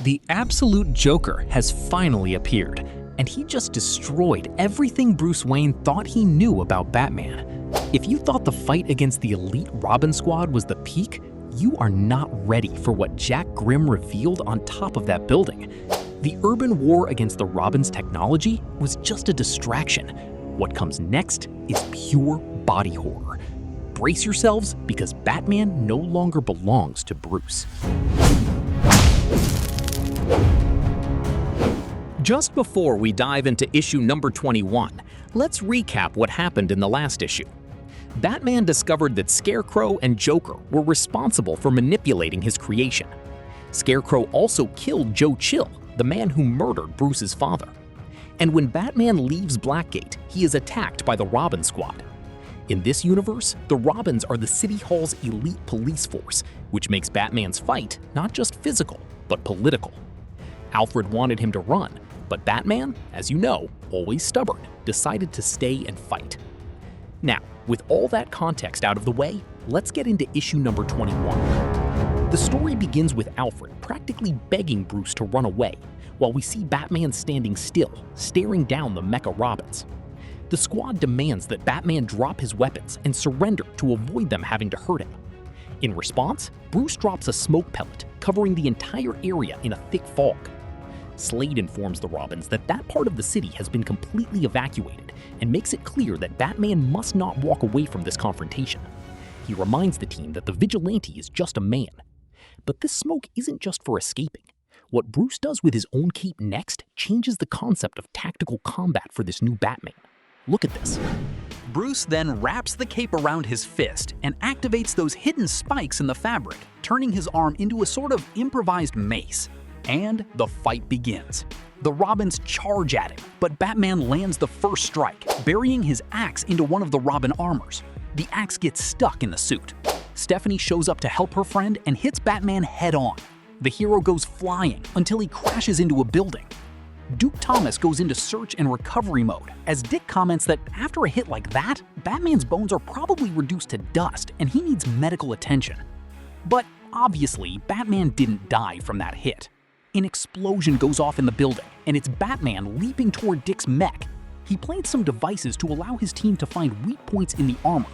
The absolute Joker has finally appeared, and he just destroyed everything Bruce Wayne thought he knew about Batman. If you thought the fight against the elite Robin Squad was the peak, you are not ready for what Jack Grimm revealed on top of that building. The urban war against the Robin's technology was just a distraction. What comes next is pure body horror. Brace yourselves, because Batman no longer belongs to Bruce. Just before we dive into issue number 21, let's recap what happened in the last issue. Batman discovered that Scarecrow and Joker were responsible for manipulating his creation. Scarecrow also killed Joe Chill, the man who murdered Bruce's father. And when Batman leaves Blackgate, he is attacked by the Robin Squad. In this universe, the Robins are the City Hall's elite police force, which makes Batman's fight not just physical, but political. Alfred wanted him to run, but Batman, as you know, always stubborn, decided to stay and fight. Now, with all that context out of the way, let's get into issue number 21. The story begins with Alfred practically begging Bruce to run away, while we see Batman standing still, staring down the Mecha Robins. The squad demands that Batman drop his weapons and surrender to avoid them having to hurt him. In response, Bruce drops a smoke pellet, covering the entire area in a thick fog. Slade informs the Robins that that part of the city has been completely evacuated and makes it clear that Batman must not walk away from this confrontation. He reminds the team that the vigilante is just a man. But this smoke isn't just for escaping. What Bruce does with his own cape next changes the concept of tactical combat for this new Batman. Look at this. Bruce then wraps the cape around his fist and activates those hidden spikes in the fabric, turning his arm into a sort of improvised mace. And the fight begins. The Robins charge at him, but Batman lands the first strike, burying his axe into one of the Robin armors. The axe gets stuck in the suit. Stephanie shows up to help her friend and hits Batman head-on. The hero goes flying until he crashes into a building. Duke Thomas goes into search and recovery mode, as Dick comments that after a hit like that, Batman's bones are probably reduced to dust and he needs medical attention. But obviously, Batman didn't die from that hit. An explosion goes off in the building, and it's Batman leaping toward Dick's mech. He plants some devices to allow his team to find weak points in the armor.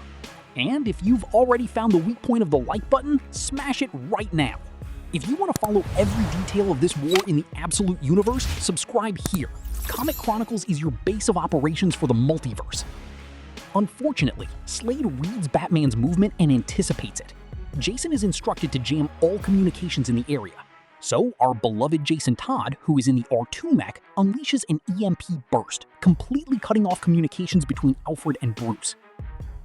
And if you've already found the weak point of the like button, smash it right now. If you want to follow every detail of this war in the Absolute Universe, subscribe here. Comic Chronicles is your base of operations for the multiverse. Unfortunately, Slade reads Batman's movement and anticipates it. Jason is instructed to jam all communications in the area. So our beloved Jason Todd, who is in the R2 mech, unleashes an EMP burst, completely cutting off communications between Alfred and Bruce.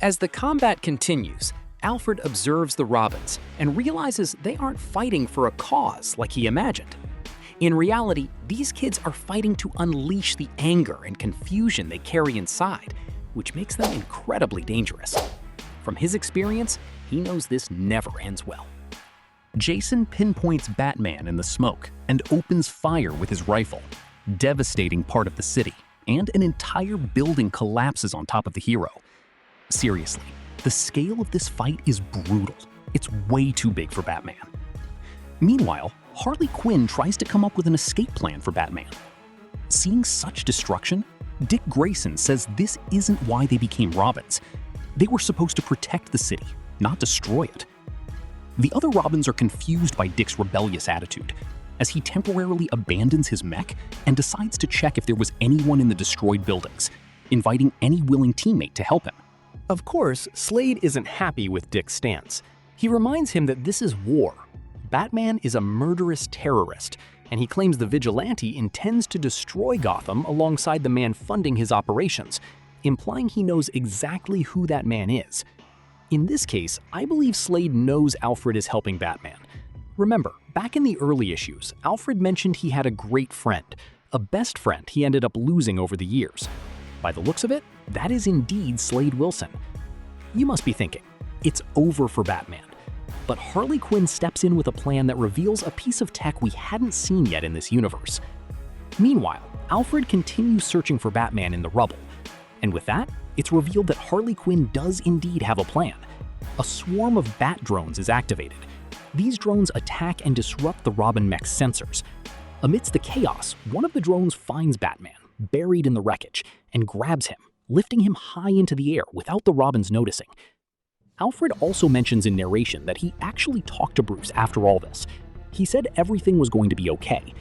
As the combat continues, Alfred observes the Robins and realizes they aren't fighting for a cause like he imagined. In reality, these kids are fighting to unleash the anger and confusion they carry inside, which makes them incredibly dangerous. From his experience, he knows this never ends well. Jason pinpoints Batman in the smoke and opens fire with his rifle, devastating part of the city, and an entire building collapses on top of the hero. Seriously, the scale of this fight is brutal. It's way too big for Batman. Meanwhile, Harley Quinn tries to come up with an escape plan for Batman. Seeing such destruction, Dick Grayson says this isn't why they became Robins. They were supposed to protect the city, not destroy it. The other Robins are confused by Dick's rebellious attitude, as he temporarily abandons his mech and decides to check if there was anyone in the destroyed buildings, inviting any willing teammate to help him. Of course, Slade isn't happy with Dick's stance. He reminds him that this is war. Batman is a murderous terrorist, and he claims the vigilante intends to destroy Gotham alongside the man funding his operations, implying he knows exactly who that man is. In this case, I believe Slade knows Alfred is helping Batman. Remember, back in the early issues, Alfred mentioned he had a great friend, a best friend he ended up losing over the years. By the looks of it, that is indeed Slade Wilson. You must be thinking, it's over for Batman. But Harley Quinn steps in with a plan that reveals a piece of tech we hadn't seen yet in this universe. Meanwhile, Alfred continues searching for Batman in the rubble. And with that, it's revealed that Harley Quinn does indeed have a plan. A swarm of bat drones is activated. These drones attack and disrupt the Robin mech's sensors. Amidst the chaos, one of the drones finds Batman, buried in the wreckage, and grabs him, lifting him high into the air without the Robins noticing. Alfred also mentions in narration that he actually talked to Bruce after all this. He said everything was going to be okay,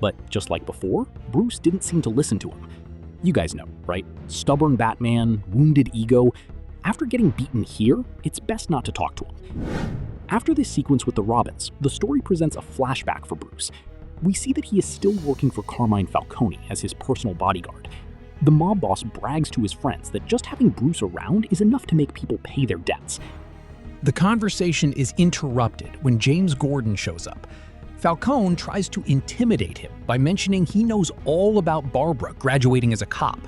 but just like before, Bruce didn't seem to listen to him. You guys know, right? Stubborn Batman, wounded ego. After getting beaten here, it's best not to talk to him. After this sequence with the Robins, the story presents a flashback for Bruce. We see that he is still working for Carmine Falcone as his personal bodyguard. The mob boss brags to his friends that just having Bruce around is enough to make people pay their debts. The conversation is interrupted when James Gordon shows up. Falcone tries to intimidate him by mentioning he knows all about Barbara graduating as a cop.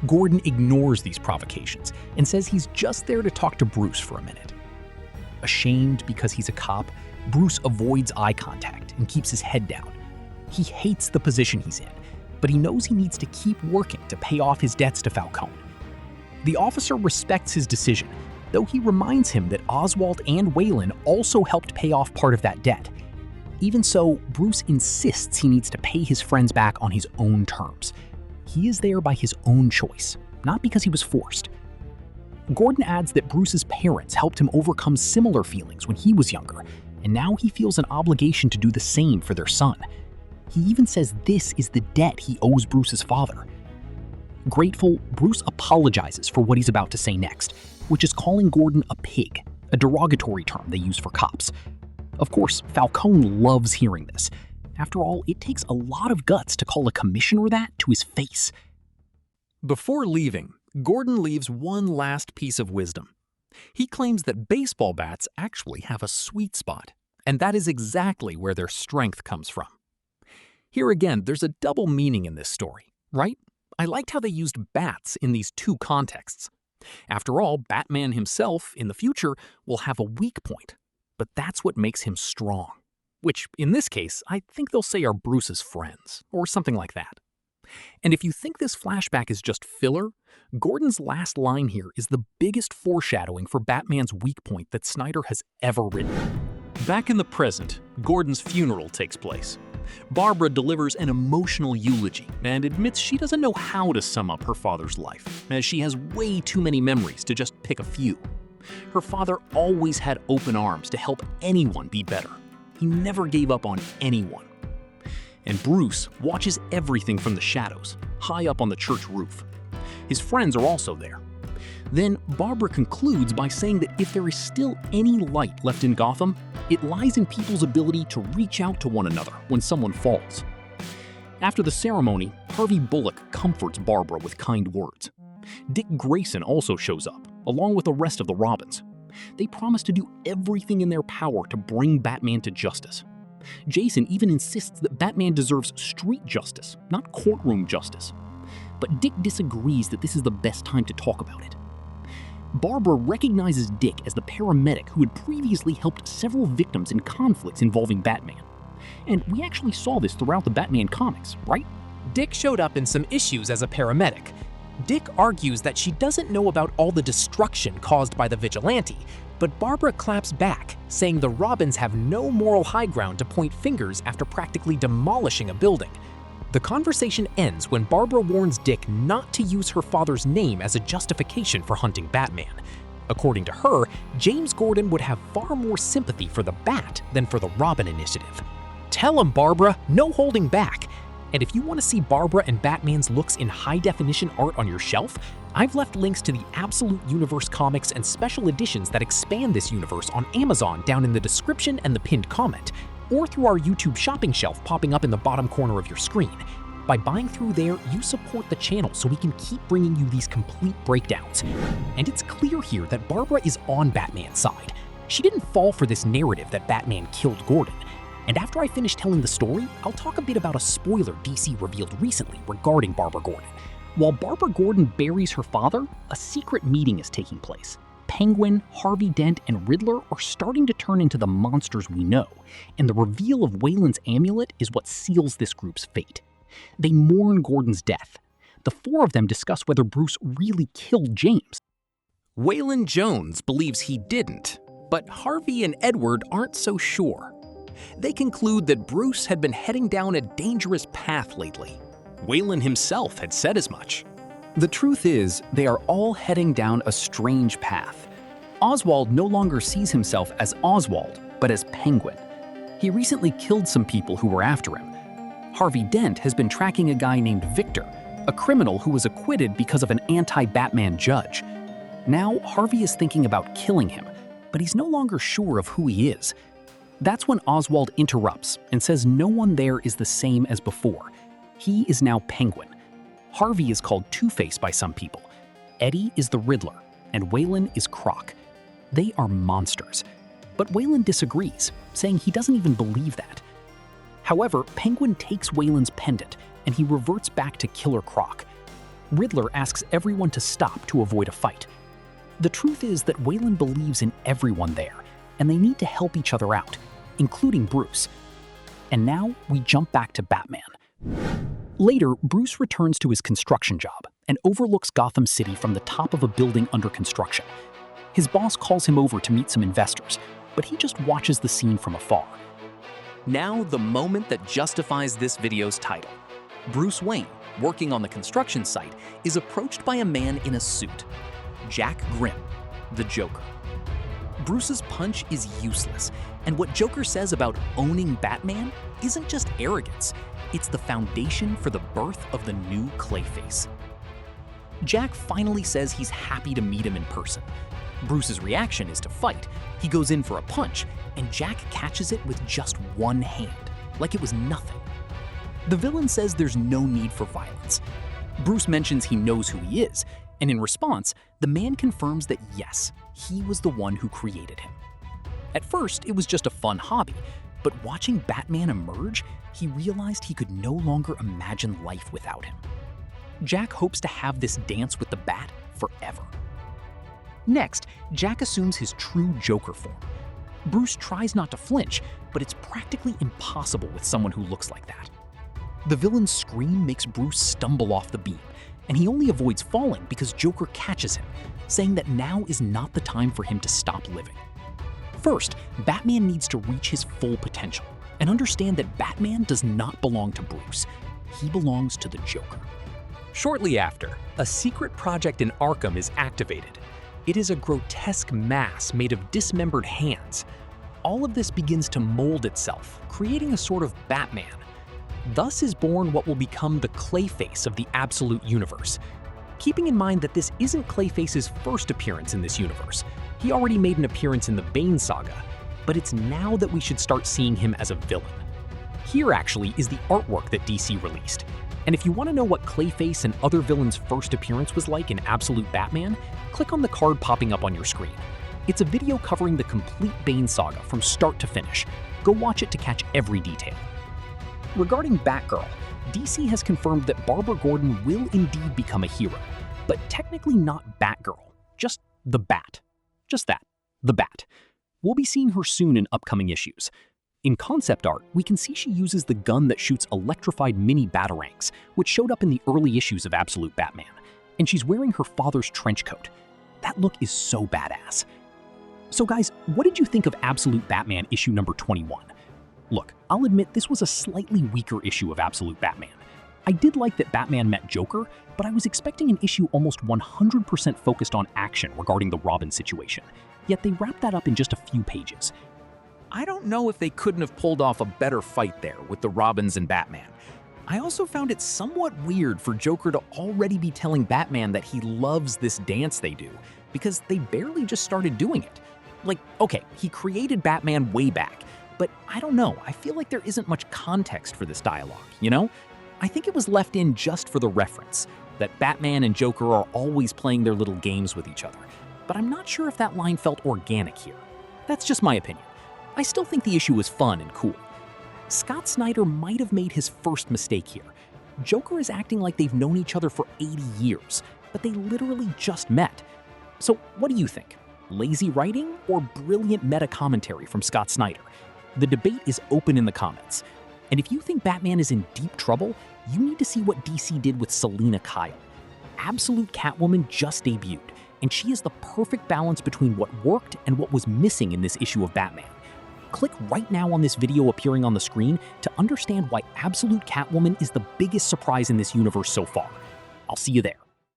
Gordon ignores these provocations and says he's just there to talk to Bruce for a minute. Ashamed because he's a cop, Bruce avoids eye contact and keeps his head down. He hates the position he's in, but he knows he needs to keep working to pay off his debts to Falcone. The officer respects his decision, though he reminds him that Oswald and Waylon also helped pay off part of that debt. Even so, Bruce insists he needs to pay his friends back on his own terms. He is there by his own choice, not because he was forced. Gordon adds that Bruce's parents helped him overcome similar feelings when he was younger, and now he feels an obligation to do the same for their son. He even says this is the debt he owes Bruce's father. Grateful, Bruce apologizes for what he's about to say next, which is calling Gordon a pig, a derogatory term they use for cops. Of course, Falcone loves hearing this. After all, it takes a lot of guts to call a commissioner that to his face. Before leaving, Gordon leaves one last piece of wisdom. He claims that baseball bats actually have a sweet spot, and that is exactly where their strength comes from. Here again, there's a double meaning in this story, right? I liked how they used bats in these two contexts. After all, Batman himself, in the future, will have a weak point, but that's what makes him strong. Which, in this case, I think they'll say are Bruce's friends, or something like that. And if you think this flashback is just filler, Gordon's last line here is the biggest foreshadowing for Batman's weak point that Snyder has ever written. Back in the present, Gordon's funeral takes place. Barbara delivers an emotional eulogy and admits she doesn't know how to sum up her father's life, as she has way too many memories to just pick a few. Her father always had open arms to help anyone be better. He never gave up on anyone. And Bruce watches everything from the shadows, high up on the church roof. His friends are also there. Then Barbara concludes by saying that if there is still any light left in Gotham, it lies in people's ability to reach out to one another when someone falls. After the ceremony, Harvey Bullock comforts Barbara with kind words. Dick Grayson also shows up, along with the rest of the Robins. They promise to do everything in their power to bring Batman to justice. Jason even insists that Batman deserves street justice, not courtroom justice. But Dick disagrees that this is the best time to talk about it. Barbara recognizes Dick as the paramedic who had previously helped several victims in conflicts involving Batman. And we actually saw this throughout the Batman comics, right? Dick showed up in some issues as a paramedic. Dick argues that she doesn't know about all the destruction caused by the vigilante, but Barbara claps back, saying the Robins have no moral high ground to point fingers after practically demolishing a building. The conversation ends when Barbara warns Dick not to use her father's name as a justification for hunting Batman. According to her, James Gordon would have far more sympathy for the Bat than for the Robin initiative. Tell him, Barbara, no holding back. And if you want to see Barbara and Batman's looks in high-definition art on your shelf, I've left links to the Absolute Universe comics and special editions that expand this universe on Amazon down in the description and the pinned comment, or through our YouTube shopping shelf popping up in the bottom corner of your screen. By buying through there, you support the channel so we can keep bringing you these complete breakdowns. And it's clear here that Barbara is on Batman's side. She didn't fall for this narrative that Batman killed Gordon. And after I finish telling the story, I'll talk a bit about a spoiler DC revealed recently regarding Barbara Gordon. While Barbara Gordon buries her father, a secret meeting is taking place. Penguin, Harvey Dent, and Riddler are starting to turn into the monsters we know, and the reveal of Waylon's amulet is what seals this group's fate. They mourn Gordon's death. The four of them discuss whether Bruce really killed James. Waylon Jones believes he didn't, But Harvey and Edward aren't so sure. They conclude that Bruce had been heading down a dangerous path lately. Wayland himself had said as much. The truth is, they are all heading down a strange path. Oswald no longer sees himself as Oswald, but as Penguin. He recently killed some people who were after him. Harvey Dent has been tracking a guy named Victor, a criminal who was acquitted because of an anti-Batman judge. Now, Harvey is thinking about killing him, but he's no longer sure of who he is. That's when Oswald interrupts and says no one there is the same as before. He is now Penguin. Harvey is called Two-Face by some people. Eddie is the Riddler, and Wayland is Croc. They are monsters. But Wayland disagrees, saying he doesn't even believe that. However, Penguin takes Wayland's pendant, and he reverts back to Killer Croc. Riddler asks everyone to stop to avoid a fight. The truth is that Wayland believes in everyone there, and they need to help each other out, including Bruce. And now we jump back to Batman. Later, Bruce returns to his construction job and overlooks Gotham City from the top of a building under construction. His boss calls him over to meet some investors, but he just watches the scene from afar. Now, the moment that justifies this video's title. Bruce Wayne, working on the construction site, is approached by a man in a suit. Jack Grimm, the Joker. Bruce's punch is useless, and what Joker says about owning Batman isn't just arrogance, it's the foundation for the birth of the new Clayface. Jack finally says he's happy to meet him in person. Bruce's reaction is to fight. He goes in for a punch, and Jack catches it with just one hand, like it was nothing. The villain says there's no need for violence. Bruce mentions he knows who he is, and in response, the man confirms that yes, he was the one who created him. At first, it was just a fun hobby, but watching Batman emerge, he realized he could no longer imagine life without him. Jack hopes to have this dance with the Bat forever. Next, Jack assumes his true Joker form. Bruce tries not to flinch, but it's practically impossible with someone who looks like that. The villain's scream makes Bruce stumble off the beam, and he only avoids falling because Joker catches him, saying that now is not the time for him to stop living. First, Batman needs to reach his full potential and understand that Batman does not belong to Bruce. He belongs to the Joker. Shortly after, a secret project in Arkham is activated. It is a grotesque mass made of dismembered hands. All of this begins to mold itself, creating a sort of Batman. Thus is born what will become the Clayface of the Absolute Universe. Keeping in mind that this isn't Clayface's first appearance in this universe. He already made an appearance in the Bane saga, but it's now that we should start seeing him as a villain. Here actually is the artwork that DC released. And if you want to know what Clayface and other villains' first appearance was like in Absolute Batman, click on the card popping up on your screen. It's a video covering the complete Bane saga from start to finish. Go watch it to catch every detail. Regarding Batgirl, DC has confirmed that Barbara Gordon will indeed become a hero, but technically not Batgirl, just the Bat. Just that, the Bat. We'll be seeing her soon in upcoming issues. In concept art, we can see she uses the gun that shoots electrified mini batarangs, which showed up in the early issues of Absolute Batman, and she's wearing her father's trench coat. That look is so badass. So guys, what did you think of Absolute Batman issue number 21? Look, I'll admit this was a slightly weaker issue of Absolute Batman. I did like that Batman met Joker, but I was expecting an issue almost 100% focused on action regarding the Robin situation, yet they wrapped that up in just a few pages. I don't know if they couldn't have pulled off a better fight there with the Robins and Batman. I also found it somewhat weird for Joker to already be telling Batman that he loves this dance they do, because they barely just started doing it. Like, okay, he created Batman way back, but I don't know, I feel like there isn't much context for this dialogue, you know? I think it was left in just for the reference, that Batman and Joker are always playing their little games with each other, but I'm not sure if that line felt organic here. That's just my opinion. I still think the issue was fun and cool. Scott Snyder might have made his first mistake here. Joker is acting like they've known each other for 80 years, but they literally just met. So what do you think? Lazy writing or brilliant meta commentary from Scott Snyder? The debate is open in the comments. And if you think Batman is in deep trouble, you need to see what DC did with Selina Kyle. Absolute Catwoman just debuted, and she is the perfect balance between what worked and what was missing in this issue of Batman. Click right now on this video appearing on the screen to understand why Absolute Catwoman is the biggest surprise in this universe so far. I'll see you there.